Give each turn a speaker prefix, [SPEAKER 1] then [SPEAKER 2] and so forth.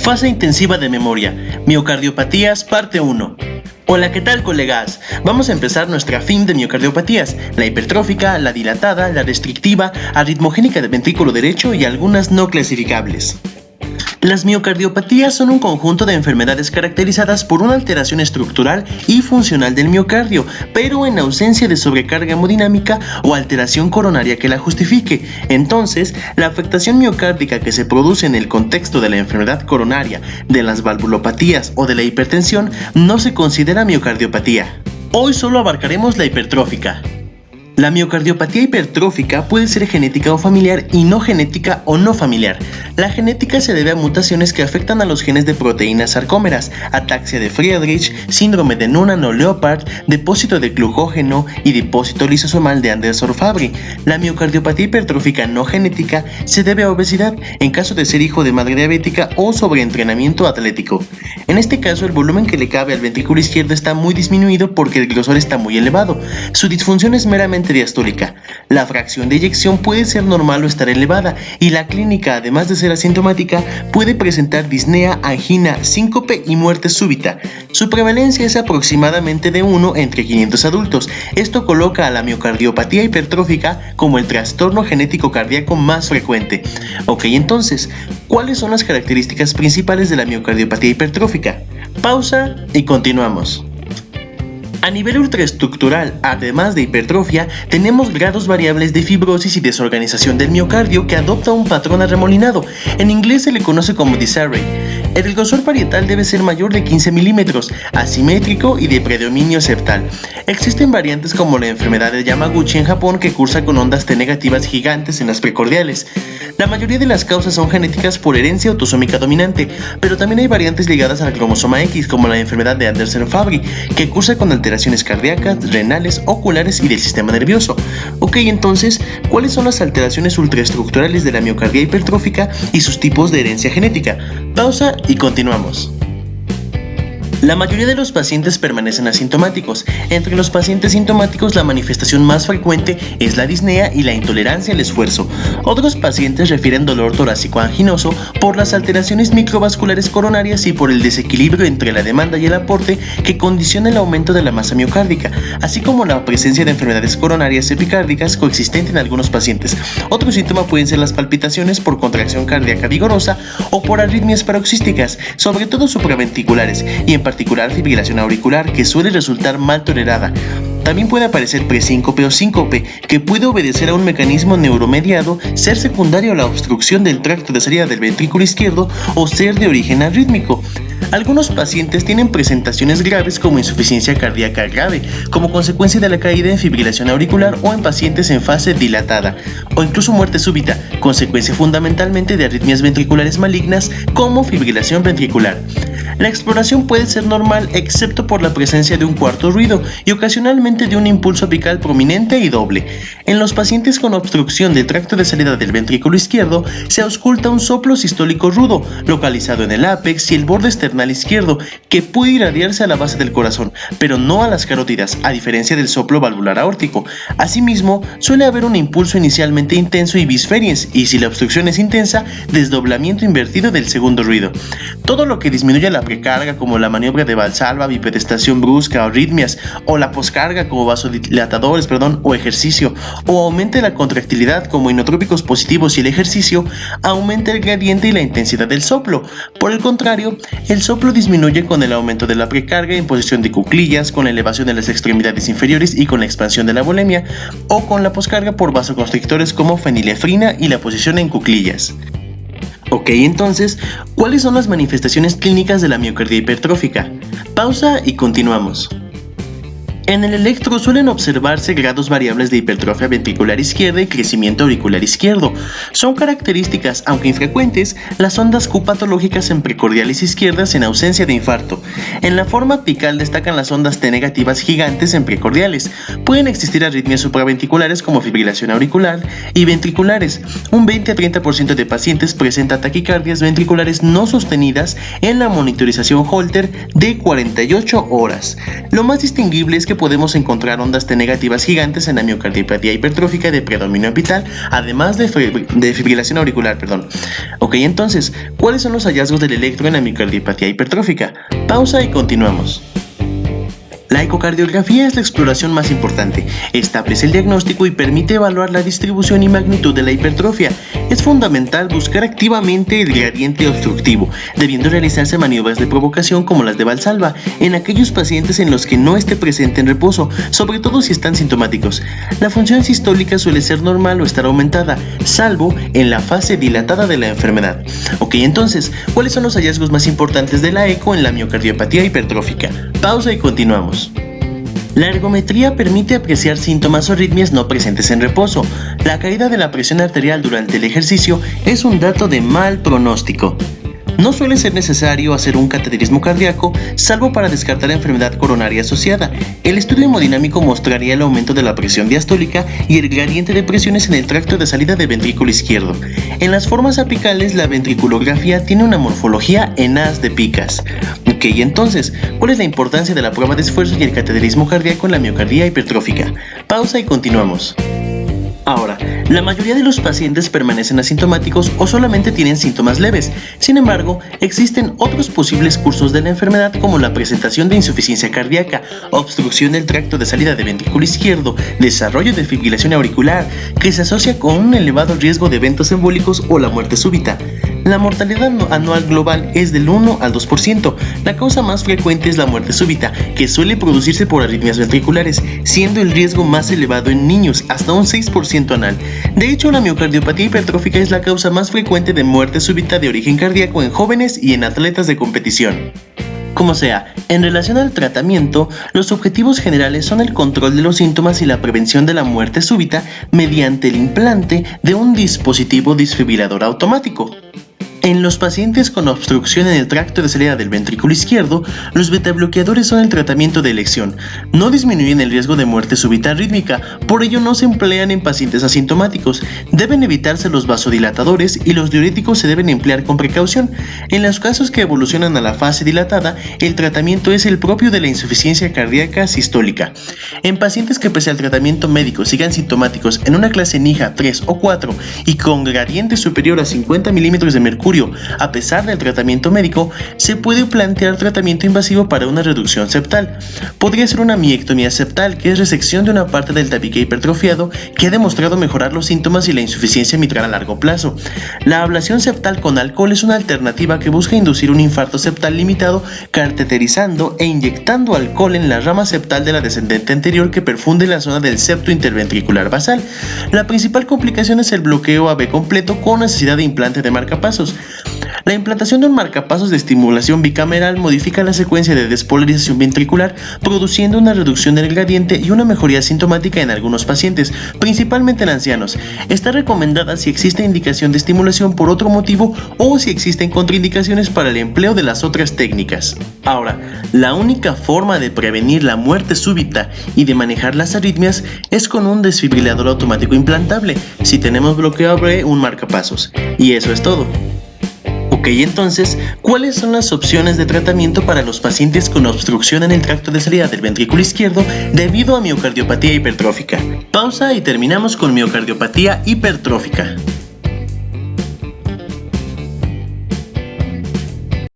[SPEAKER 1] Fase intensiva de memoria, miocardiopatías, parte 1. Hola, ¿qué tal, colegas? Vamos a empezar nuestra FIM de miocardiopatías, la hipertrófica, la dilatada, la restrictiva, arritmogénica del ventrículo derecho y algunas no clasificables. Las miocardiopatías son un conjunto de enfermedades caracterizadas por una alteración estructural y funcional del miocardio, pero en ausencia de sobrecarga hemodinámica o alteración coronaria que la justifique. Entonces, la afectación miocárdica que se produce en el contexto de la enfermedad coronaria, de las valvulopatías o de la hipertensión no se considera miocardiopatía. Hoy solo abarcaremos la hipertrófica. La miocardiopatía hipertrófica puede ser genética o familiar y no genética o no familiar. La genética se debe a mutaciones que afectan a los genes de proteínas sarcómeras, ataxia de Friedreich, síndrome de Noonan-Leopard, depósito de glucógeno y depósito lisosomal de Anderson-Fabry. La miocardiopatía hipertrófica no genética se debe a obesidad, en caso de ser hijo de madre diabética o sobreentrenamiento atlético. En este caso, el volumen que le cabe al ventrículo izquierdo está muy disminuido porque el grosor está muy elevado. Su disfunción es meramente diastólica. La fracción de eyección puede ser normal o estar elevada, y la clínica, además de ser asintomática, puede presentar disnea, angina, síncope y muerte súbita. Su prevalencia es aproximadamente de 1 entre 500 adultos. Esto coloca a la miocardiopatía hipertrófica como el trastorno genético cardíaco más frecuente. Ok, entonces, ¿cuáles son las características principales de la miocardiopatía hipertrófica? Pausa y continuamos. A nivel ultraestructural, además de hipertrofia, tenemos grados variables de fibrosis y desorganización del miocardio que adopta un patrón arremolinado. En inglés se le conoce como disarray. El grosor parietal debe ser mayor de 15 milímetros, asimétrico y de predominio septal. Existen variantes como la enfermedad de Yamaguchi en Japón, que cursa con ondas T negativas gigantes en las precordiales. La mayoría de las causas son genéticas por herencia autosómica dominante, pero también hay variantes ligadas al cromosoma X, como la enfermedad de Andersen-Fabry, que cursa con alteraciones cardíacas, renales, oculares y del sistema nervioso. Ok, entonces, ¿cuáles son las alteraciones ultraestructurales de la miocardía hipertrófica y sus tipos de herencia genética? Pausa y continuamos. La mayoría de los pacientes permanecen asintomáticos. Entre los pacientes sintomáticos, la manifestación más frecuente es la disnea y la intolerancia al esfuerzo. Otros pacientes refieren dolor torácico anginoso por las alteraciones microvasculares coronarias y por el desequilibrio entre la demanda y el aporte que condiciona el aumento de la masa miocárdica, así como la presencia de enfermedades coronarias epicárdicas coexistente en algunos pacientes. Otro síntoma pueden ser las palpitaciones por contracción cardíaca vigorosa o por arritmias paroxísticas, sobre todo supraventriculares, y en particular fibrilación auricular, que suele resultar mal tolerada. También puede aparecer presíncope o síncope, que puede obedecer a un mecanismo neuromediado, ser secundario a la obstrucción del tracto de salida del ventrículo izquierdo o ser de origen arrítmico. Algunos pacientes tienen presentaciones graves como insuficiencia cardíaca grave, como consecuencia de la caída en fibrilación auricular, o en pacientes en fase dilatada, o incluso muerte súbita, consecuencia fundamentalmente de arritmias ventriculares malignas como fibrilación ventricular. La exploración puede ser normal excepto por la presencia de un cuarto ruido y ocasionalmente de un impulso apical prominente y doble. En los pacientes con obstrucción del tracto de salida del ventrículo izquierdo se ausculta un soplo sistólico rudo, localizado en el ápex y el borde esternal izquierdo, que puede irradiarse a la base del corazón, pero no a las carótidas, a diferencia del soplo valvular aórtico. Asimismo, suele haber un impulso inicialmente intenso y bisferiens, y si la obstrucción es intensa, desdoblamiento invertido del segundo ruido. Todo lo que disminuya la precarga, como la maniobra de Valsalva, bipedestación brusca o arritmias, o la poscarga como vasodilatadores, o ejercicio, o aumente la contractilidad como inotrópicos positivos y el ejercicio, aumenta el gradiente y la intensidad del soplo. Por el contrario, el soplo disminuye con el aumento de la precarga en posición de cuclillas, con la elevación de las extremidades inferiores y con la expansión de la volemia, o con la poscarga por vasoconstrictores como fenilefrina y la posición en cuclillas. Ok, entonces, ¿cuáles son las manifestaciones clínicas de la miocardía hipertrófica? Pausa y continuamos. En el electro suelen observarse grados variables de hipertrofia ventricular izquierda y crecimiento auricular izquierdo. Son características, aunque infrecuentes, las ondas Q patológicas en precordiales izquierdas en ausencia de infarto. En la forma apical destacan las ondas T negativas gigantes en precordiales. Pueden existir arritmias supraventriculares como fibrilación auricular y ventriculares. Un 20 a 30% de pacientes presenta taquicardias ventriculares no sostenidas en la monitorización Holter de 48 horas. Lo más distinguible es que podemos encontrar ondas T negativas gigantes en la miocardiopatía hipertrófica de predominio vital, además de fibrilación auricular, Ok, entonces, ¿cuáles son los hallazgos del electro en la miocardiopatía hipertrófica? Pausa y continuamos. La ecocardiografía es la exploración más importante, establece el diagnóstico y permite evaluar la distribución y magnitud de la hipertrofia. Es fundamental buscar activamente el gradiente obstructivo, debiendo realizarse maniobras de provocación como las de Valsalva en aquellos pacientes en los que no esté presente en reposo, sobre todo si están sintomáticos. La función sistólica suele ser normal o estar aumentada, salvo en la fase dilatada de la enfermedad. Ok, entonces, ¿cuáles son los hallazgos más importantes de la eco en la miocardiopatía hipertrófica? Pausa y continuamos. La ergometría permite apreciar síntomas o arritmias no presentes en reposo. La caída de la presión arterial durante el ejercicio es un dato de mal pronóstico. No suele ser necesario hacer un cateterismo cardíaco, salvo para descartar la enfermedad coronaria asociada. El estudio hemodinámico mostraría el aumento de la presión diastólica y el gradiente de presiones en el tracto de salida del ventrículo izquierdo. En las formas apicales, la ventriculografía tiene una morfología en haz de picas. Ok, entonces, ¿cuál es la importancia de la prueba de esfuerzo y el cateterismo cardíaco en la miocardía hipertrófica? Pausa y continuamos. Ahora, la mayoría de los pacientes permanecen asintomáticos o solamente tienen síntomas leves. Sin embargo, existen otros posibles cursos de la enfermedad como la presentación de insuficiencia cardíaca, obstrucción del tracto de salida del ventrículo izquierdo, desarrollo de fibrilación auricular, que se asocia con un elevado riesgo de eventos embólicos o la muerte súbita. La mortalidad anual global es del 1 al 2%. La causa más frecuente es la muerte súbita, que suele producirse por arritmias ventriculares, siendo el riesgo más elevado en niños, hasta un 6% anual. De hecho, la miocardiopatía hipertrófica es la causa más frecuente de muerte súbita de origen cardíaco en jóvenes y en atletas de competición. Como sea, en relación al tratamiento, los objetivos generales son el control de los síntomas y la prevención de la muerte súbita mediante el implante de un dispositivo desfibrilador automático. En los pacientes con obstrucción en el tracto de salida del ventrículo izquierdo, los betabloqueadores son el tratamiento de elección. No disminuyen el riesgo de muerte súbita rítmica, por ello no se emplean en pacientes asintomáticos. Deben evitarse los vasodilatadores y los diuréticos se deben emplear con precaución. En los casos que evolucionan a la fase dilatada, el tratamiento es el propio de la insuficiencia cardíaca sistólica. En pacientes que pese al tratamiento médico sigan sintomáticos en una clase NIHA 3 o 4 y con gradiente superior a 50 milímetros de mercurio, a pesar del tratamiento médico, se puede plantear tratamiento invasivo para una reducción septal. Podría ser una miectomía septal, que es resección de una parte del tabique hipertrofiado que ha demostrado mejorar los síntomas y la insuficiencia mitral a largo plazo. La ablación septal con alcohol es una alternativa que busca inducir un infarto septal limitado cateterizando e inyectando alcohol en la rama septal de la descendente anterior que perfunde la zona del septo interventricular basal. La principal complicación es el bloqueo AB completo con necesidad de implante de marcapasos. La implantación de un marcapasos de estimulación bicameral modifica la secuencia de despolarización ventricular, produciendo una reducción del gradiente y una mejoría sintomática en algunos pacientes, principalmente en ancianos. Está recomendada si existe indicación de estimulación por otro motivo o si existen contraindicaciones para el empleo de las otras técnicas. Ahora, la única forma de prevenir la muerte súbita y de manejar las arritmias es con un desfibrilador automático implantable, si tenemos bloqueo AB, un marcapasos. Y eso es todo. Ok, entonces, ¿cuáles son las opciones de tratamiento para los pacientes con obstrucción en el tracto de salida del ventrículo izquierdo debido a miocardiopatía hipertrófica? Pausa y terminamos con miocardiopatía hipertrófica.